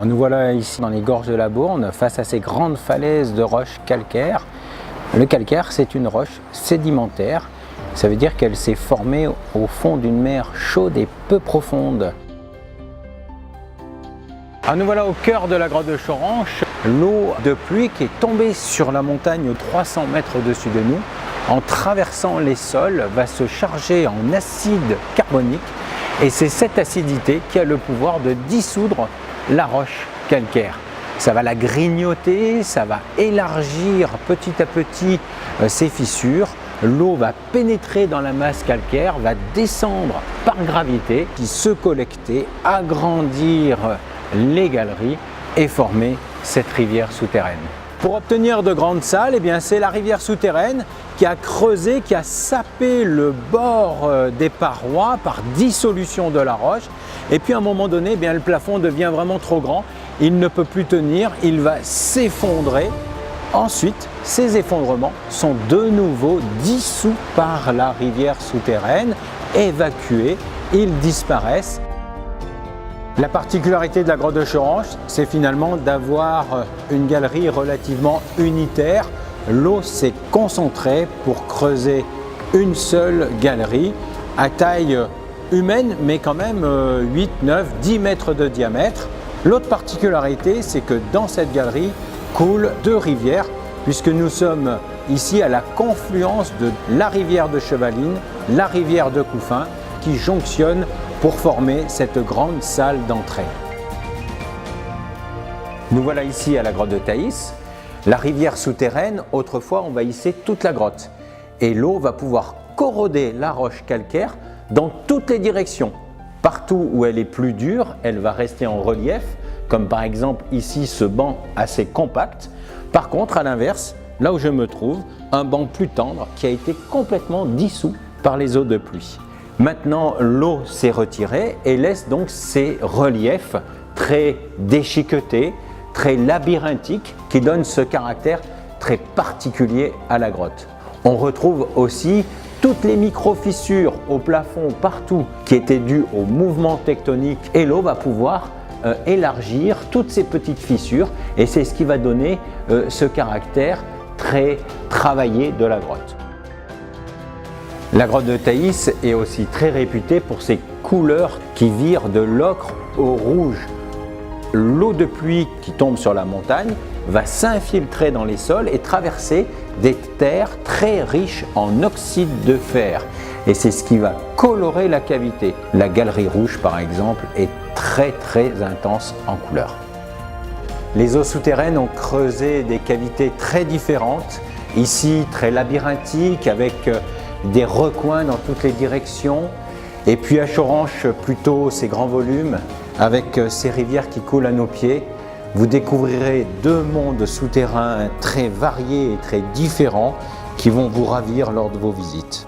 Nous voilà ici dans les gorges de la Bourne, face à ces grandes falaises de roches calcaires. Le calcaire, c'est une roche sédimentaire. Ça veut dire qu'elle s'est formée au fond d'une mer chaude et peu profonde. Nous voilà au cœur de la grotte de Choranche. L'eau de pluie qui est tombée sur la montagne 300 mètres au-dessus de nous, en traversant les sols, va se charger en acide carbonique. Et c'est cette acidité qui a le pouvoir de dissoudre la roche calcaire. Ça va la grignoter, ça va élargir petit à petit ses fissures. L'eau va pénétrer dans la masse calcaire, va descendre par gravité, puis se collecter, agrandir les galeries et former cette rivière souterraine. Pour obtenir de grandes salles, c'est la rivière souterraine qui a creusé, qui a sapé le bord des parois par dissolution de la roche. Et puis à un moment donné, le plafond devient vraiment trop grand. Il ne peut plus tenir, il va s'effondrer. Ensuite, ces effondrements sont de nouveau dissous par la rivière souterraine, évacués, ils disparaissent. La particularité de la grotte de Choranche, c'est finalement d'avoir une galerie relativement unitaire. L'eau s'est concentrée pour creuser une seule galerie à taille humaine, mais quand même 8, 9, 10 mètres de diamètre. L'autre particularité, c'est que dans cette galerie coulent deux rivières, puisque nous sommes ici à la confluence de la rivière de Chevaline, la rivière de Couffin, qui jonctionnent pour former cette grande salle d'entrée. Nous voilà ici à la grotte de Thaïs. La rivière souterraine, autrefois, envahissait toute la grotte. Et l'eau va pouvoir corroder la roche calcaire dans toutes les directions. Partout où elle est plus dure, elle va rester en relief, comme par exemple ici ce banc assez compact. Par contre, à l'inverse, là où je me trouve, un banc plus tendre qui a été complètement dissous par les eaux de pluie. Maintenant, l'eau s'est retirée et laisse donc ces reliefs très déchiquetés, très labyrinthiques, qui donnent ce caractère très particulier à la grotte. On retrouve aussi toutes les micro-fissures au plafond partout qui étaient dues au mouvement tectonique, et l'eau va pouvoir élargir toutes ces petites fissures, et c'est ce qui va donner ce caractère très travaillé de la grotte. La grotte de Thaïs est aussi très réputée pour ses couleurs qui virent de l'ocre au rouge. L'eau de pluie qui tombe sur la montagne va s'infiltrer dans les sols et traverser des terres très riches en oxyde de fer. Et c'est ce qui va colorer la cavité. La galerie rouge, par exemple, est très intense en couleur. Les eaux souterraines ont creusé des cavités très différentes. Ici, très labyrinthiques, avec des recoins dans toutes les directions. Et puis à Choranche, plutôt ces grands volumes, avec ces rivières qui coulent à nos pieds. Vous découvrirez deux mondes souterrains très variés et très différents qui vont vous ravir lors de vos visites.